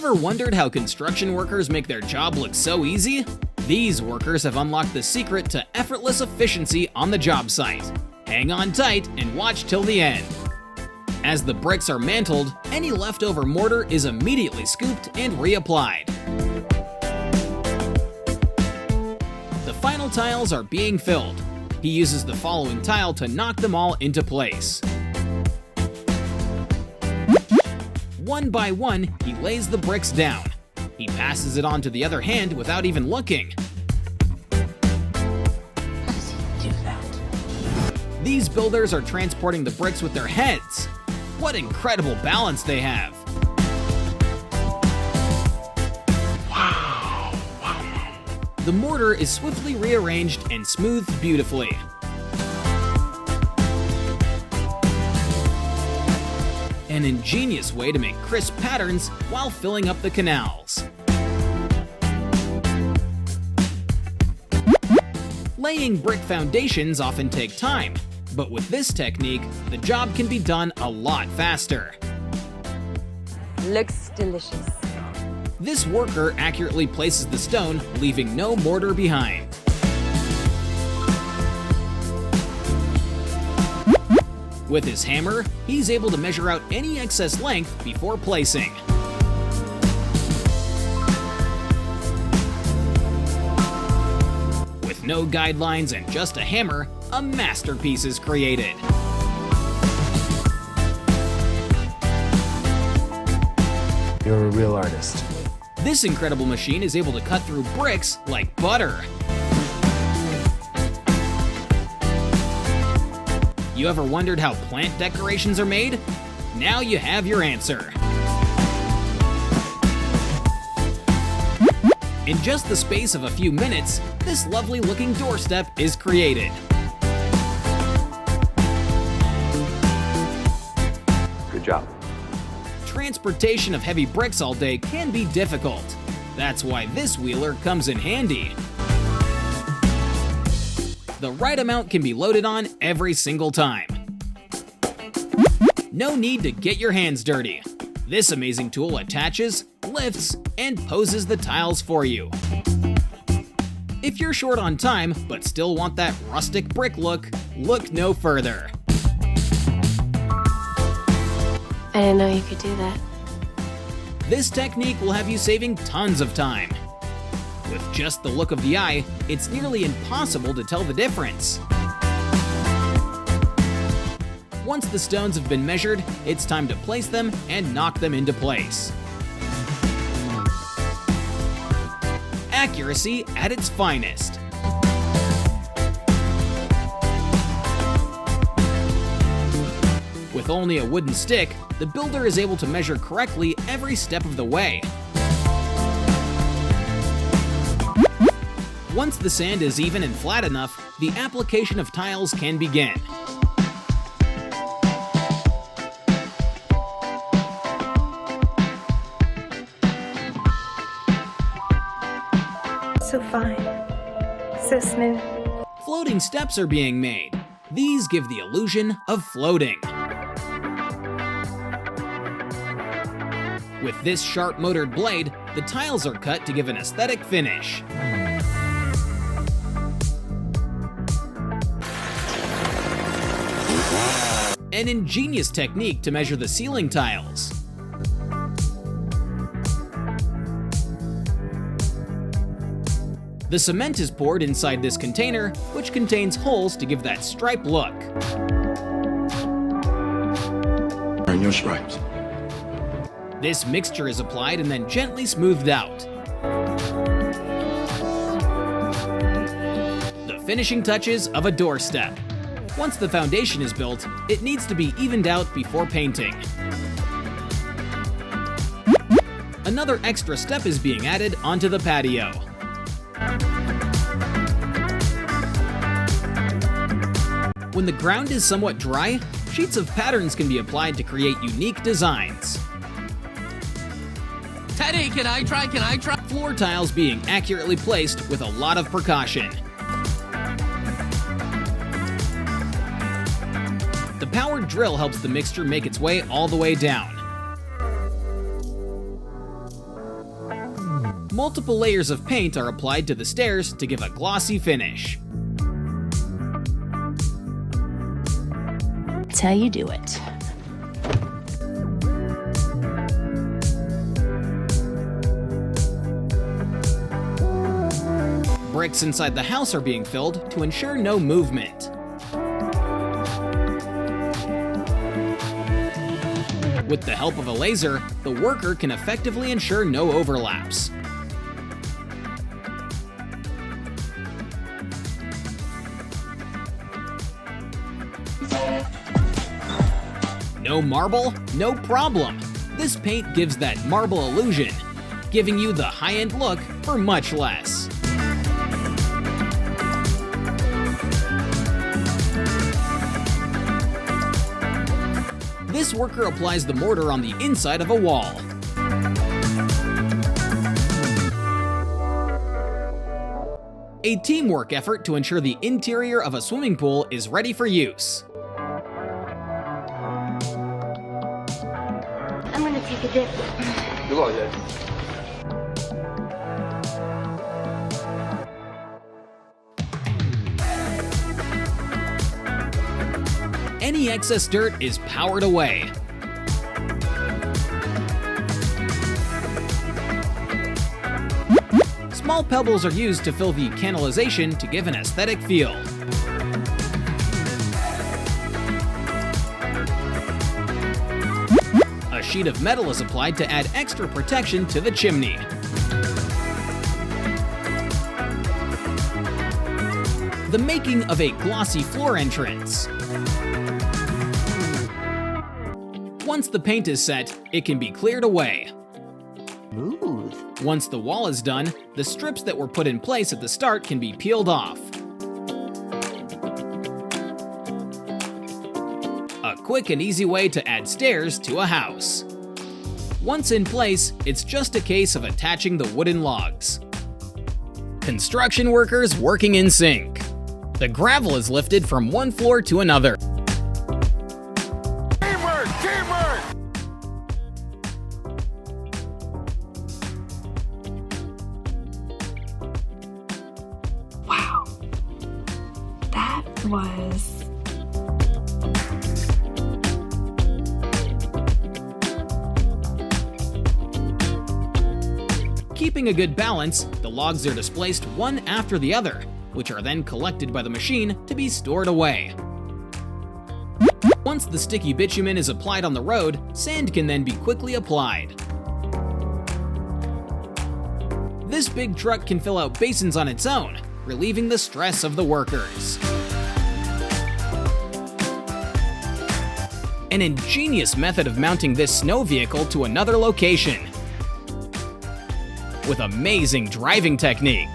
Ever wondered how construction workers make their job look so easy? These workers have unlocked the secret to effortless efficiency on the job site. Hang on tight and watch till the end. As the bricks are mantled, any leftover mortar is immediately scooped and reapplied. The final tiles are being filled. He uses the following tile to knock them all into place. One by one, he lays the bricks down. He passes it on to the other hand without even looking. How does he do that? These builders are transporting the bricks with their heads. What incredible balance they have! Wow. The mortar is swiftly rearranged and smoothed beautifully. An ingenious way to make crisp patterns while filling up the canals. Laying brick foundations often take time, but with this technique, the job can be done a lot faster. Looks delicious. This worker accurately places the stone, leaving no mortar behind. With his hammer, he's able to measure out any excess length before placing. With no guidelines and just a hammer, a masterpiece is created. You're a real artist. This incredible machine is able to cut through bricks like butter. You ever wondered how plant decorations are made? Now you have your answer. In just the space of a few minutes, this lovely looking doorstep is created. Good job. Transportation of heavy bricks all day can be difficult. That's why this wheeler comes in handy. The right amount can be loaded on every single time. No need to get your hands dirty. This amazing tool attaches, lifts, and poses the tiles for you. If you're short on time but still want that rustic brick look no further. I didn't know you could do that. This technique will have you saving tons of time. With just the look of the eye, it's nearly impossible to tell the difference. Once the stones have been measured, it's time to place them and knock them into place. Accuracy at its finest. With only a wooden stick, the builder is able to measure correctly every step of the way. Once the sand is even and flat enough, the application of tiles can begin. So fine, so smooth. Floating steps are being made. These give the illusion of floating. With this sharp motored blade, the tiles are cut to give an aesthetic finish. An ingenious technique to measure the ceiling tiles. The cement is poured inside this container, which contains holes to give that stripe look. Earn your stripes. This mixture is applied and then gently smoothed out. The finishing touches of a doorstep. Once the foundation is built, it needs to be evened out before painting. Another extra step is being added onto the patio. When the ground is somewhat dry, sheets of patterns can be applied to create unique designs. Teddy, can I try? Floor tiles being accurately placed with a lot of precaution. The powered drill helps the mixture make its way all the way down. Multiple layers of paint are applied to the stairs to give a glossy finish. That's how you do it. Bricks inside the house are being filled to ensure no movement. With the help of a laser, the worker can effectively ensure no overlaps. No marble? No problem! This paint gives that marble illusion, giving you the high-end look for much less. This worker applies the mortar on the inside of a wall. A teamwork effort to ensure the interior of a swimming pool is ready for use. I'm gonna take a dip. Good luck, Dad. Any excess dirt is powered away. Small pebbles are used to fill the canalization to give an aesthetic feel. A sheet of metal is applied to add extra protection to the chimney. The making of a glossy floor entrance. Once the paint is set, it can be cleared away. Smooth. Once the wall is done, the strips that were put in place at the start can be peeled off. A quick and easy way to add stairs to a house. Once in place, it's just a case of attaching the wooden logs. Construction workers working in sync. The gravel is lifted from one floor to another. Wow. That was... Keeping a good balance, the logs are displaced one after the other, which are then collected by the machine to be stored away. Once the sticky bitumen is applied on the road, sand can then be quickly applied. This big truck can fill out basins on its own, relieving the stress of the workers. An ingenious method of mounting this snow vehicle to another location, with amazing driving technique.